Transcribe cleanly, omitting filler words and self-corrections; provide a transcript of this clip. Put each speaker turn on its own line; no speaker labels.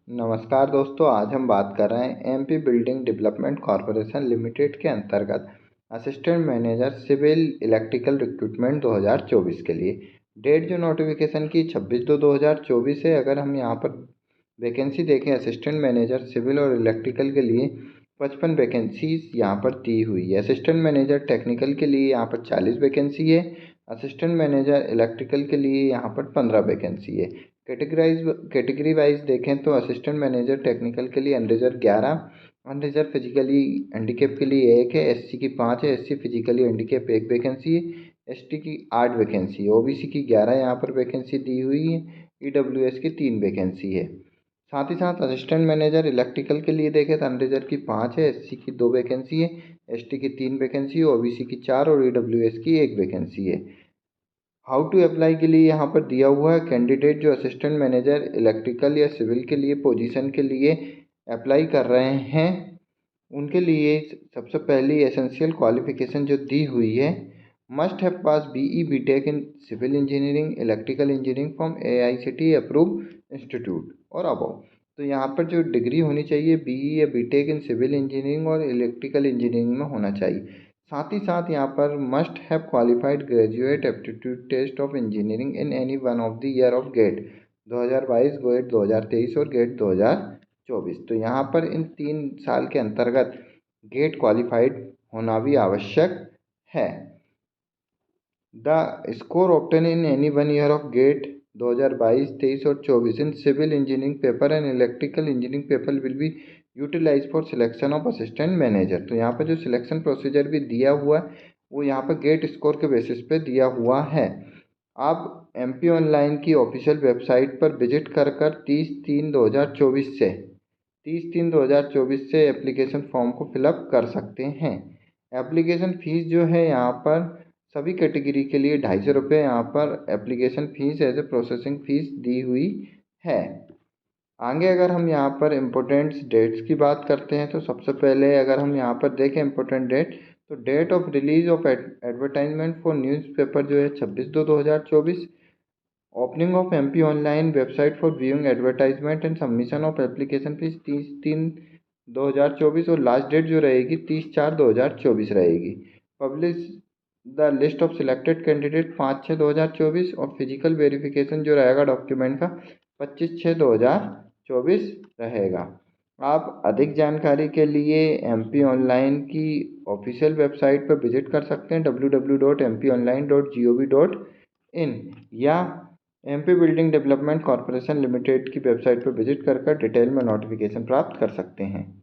नमस्कार दोस्तों, आज हम बात कर रहे हैं MP building development corporation limited के अंतर्गत assistant manager civil electrical recruitment 2024 के लिए। डेट जो नोटिफिकेशन की 26/2/2024 है। अगर हम यहाँ पर वैकेंसी देखें असिस्टेंट मैनेजर सिविल और इलेक्ट्रिकल के लिए 55 वैकेंसीज यहाँ पर दी हुई है। असिस्टेंट मैनेजर टेक्निकल के लिए यहाँ पर 40 वैकेंसी है। असिस्टेंट मैनेजर इलेक्ट्रिकल के लिए यहाँ पर 15 वैकेंसी है। कैटेगरी वाइज देखें तो असिस्टेंट मैनेजर टेक्निकल के लिए अनरिजर्व 11, अनरिजर्व फिजिकली हैंडीकैप के लिए 1 है, एससी की 5 है, एससी फिजिकली हैंडीकैप 1 वैकेंसी है, एसटी की 8 वैकेंसी है, ओबीसी की 11 यहाँ पर वैकेंसी दी हुई है, ईडब्ल्यूएस की 3 वैकेंसी है। साथ ही साथ असिस्टेंट मैनेजर इलेक्ट्रिकल के लिए देखें तो अनरिजर्व की 5 है, एससी की 2 वैकेंसी है, एसटी की 3 वैकेंसी है, ओबीसी की 4 और ईडब्ल्यूएस की 1 वैकेंसी है। हाउ टू अप्लाई के लिए यहाँ पर दिया हुआ है। कैंडिडेट जो असिस्टेंट मैनेजर इलेक्ट्रिकल या सिविल के लिए पोजीशन के लिए अप्लाई कर रहे हैं उनके लिए सबसे पहली एसेंशियल क्वालिफिकेशन जो दी हुई है, must have pass BE BTech in civil engineering electrical engineering from AICTE approve institute और अबव। तो यहाँ पर जो डिग्री होनी चाहिए बीई या बीटेक इन सिविल इंजीनियरिंग और इलेक्ट्रिकल इंजीनियरिंग में होना चाहिए। साथ ही साथ यहाँ पर must have qualified graduate aptitude test of engineering in any one of the year of GATE 2022, GATE 2023 और गेट 2024। तो यहाँ पर इन 3 साल के अंतर्गत गेट क्वालिफाइड होना भी आवश्यक है। The score obtain in any one year of GATE 2022, 23 और 24 in civil engineering paper and electrical engineering paper will be utilize for selection of assistant manager. तो यहाँ पर जो सिलेक्शन प्रोसीजर भी दिया हुआ है वो यहाँ पर गेट स्कोर के बेसिस पे दिया हुआ है। आप एमपी ऑनलाइन की ऑफिशियल वेबसाइट पर विजिट कर 30/3/2024 से एप्लीकेशन फॉर्म को फिलअप कर सकते हैं। एप्लीकेशन फ़ीस जो है यहाँ पर सभी कैटेगरी के लिए 250 रुपये यहाँ पर application fees as a processing fees दी हुई है। आगे अगर हम यहाँ पर इम्पोर्टेंट डेट्स की बात करते हैं तो सबसे पहले अगर हम यहाँ पर देखें इम्पोर्टेंट डेट, तो date of release of advertisement for newspaper जो है 26/2/2024। Opening of MP online website for viewing advertisement and submission of application fees 30/3/2024 और लास्ट डेट जो रहेगी 30/4/2024 रहेगी। Publish the list of selected candidate 5/6/2024 और फिजिकल वेरिफिकेशन जो रहेगा डॉक्यूमेंट का 25/6/2024 रहेगा। आप अधिक जानकारी के लिए एमपी ऑनलाइन की ऑफिशियल वेबसाइट पर विजिट कर सकते हैं www.mpionline.gov.in या MP building development corporation limited की वेबसाइट पर विजिट कर डिटेल में नोटिफिकेशन प्राप्त कर सकते हैं।